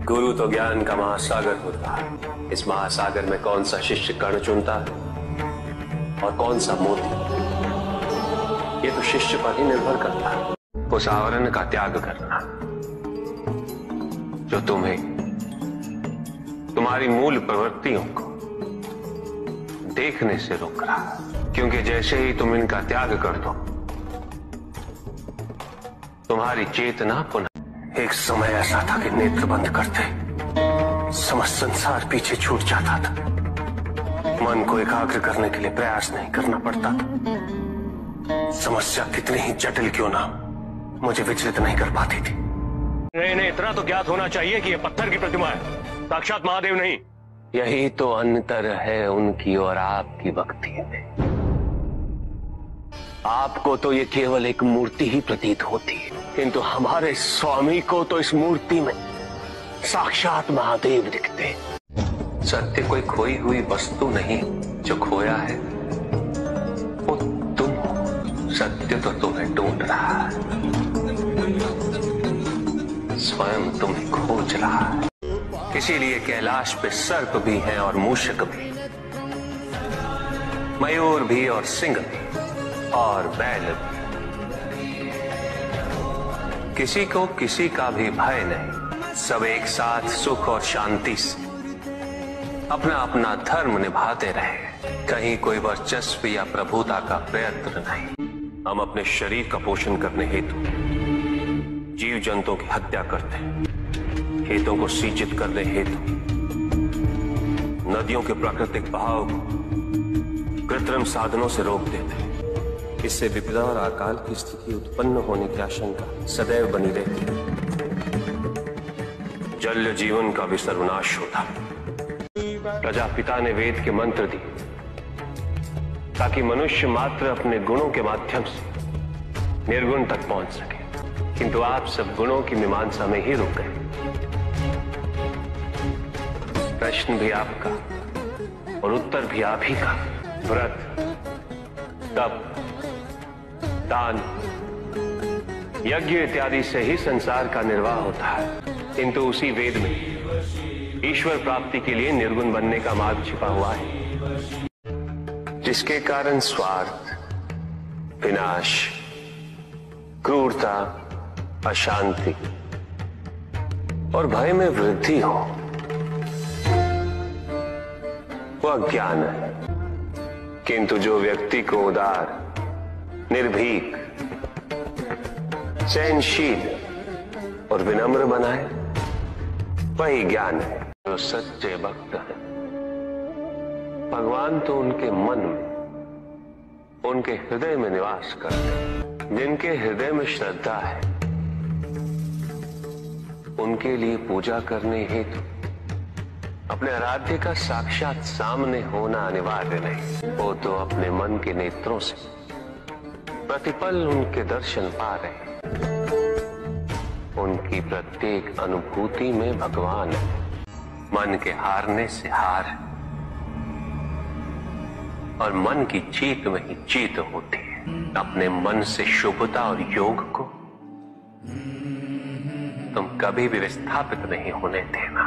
गुरु तो ज्ञान का महासागर होता है। इस महासागर में कौन सा शिष्य कण चुनता है और कौन सा मोती, ये तो शिष्य पर ही निर्भर करता है। उस आवरण का त्याग करना जो तुम्हें तुम्हारी मूल प्रवृत्तियों को देखने से रोक रहा है, क्योंकि जैसे ही तुम इनका त्याग कर दो, तुम्हारी चेतना पुनः। एक समय ऐसा था कि नेत्र बंद करते समस्त संसार पीछे छूट जाता था। मन को एकाग्र करने के लिए प्रयास नहीं करना पड़ता था। समस्या कितनी ही जटिल क्यों ना मुझे विचलित नहीं कर पाती थी। नहीं, इतना तो ज्ञात होना चाहिए कि यह पत्थर की प्रतिमा है, साक्षात महादेव नहीं। यही तो अंतर है उनकी और आपकी भक्ति में। आपको तो ये केवल एक मूर्ति ही प्रतीत होती है, किंतु हमारे स्वामी को तो इस मूर्ति में साक्षात महादेव दिखते। सत्य कोई खोई हुई वस्तु नहीं, जो खोया है वो तुम हो। सत्य तो तुम्हें ढूंढ रहा है, स्वयं तुम्हें खोज रहा है। इसीलिए कैलाश पे सर्प भी है और मूषक भी, मयूर भी और सिंह भी और बैल भी। किसी को किसी का भी भय नहीं। सब एक साथ सुख और शांति से अपना अपना धर्म निभाते रहे। कहीं कोई वर्चस्व या प्रभुता का प्रयत्न नहीं। हम अपने शरीर का पोषण करने हेतु जीव जंतुओं की हत्या करते हैं, खेतों को सिंचित करने हेतु नदियों के प्राकृतिक बहाव को कृत्रिम साधनों से रोक देते हैं। इससे विपदा और अकाल की स्थिति उत्पन्न होने की आशंका सदैव बनी रहती है। जल जीवन का भी सर्वनाश होता। प्रजापिता ने वेद के मंत्र दिए ताकि मनुष्य मात्र अपने गुणों के माध्यम से निर्गुण तक पहुंच सके, किंतु आप सब गुणों की मीमांसा में ही रुक गए। प्रश्न भी आपका और उत्तर भी आप ही का। व्रत, तप, दान, यज्ञ इत्यादि से ही संसार का निर्वाह होता है, किंतु उसी वेद में ईश्वर प्राप्ति के लिए निर्गुण बनने का मार्ग छिपा हुआ है, जिसके कारण स्वार्थ, विनाश, क्रूरता, अशांति और भय में वृद्धि हो। वह अज्ञान है। किंतु जो व्यक्ति को उदार, निर्भीक, सहनशील और विनम्र बनाए, वही ज्ञान है। जो सच्चे भक्त है, भगवान तो उनके मन में, उनके हृदय में निवास करते हैं। जिनके हृदय में श्रद्धा है, उनके लिए पूजा करने हेतु अपने आराध्य का साक्षात सामने होना अनिवार्य नहीं। वो तो अपने मन के नेत्रों से प्रतिपल उनके दर्शन पा रहे। उनकी प्रत्येक अनुभूति में भगवान है। मन के हारने से हार है और मन की जीत में ही जीत होती है। अपने मन से शुभता और योग को तुम कभी भी विस्थापित नहीं होने देना।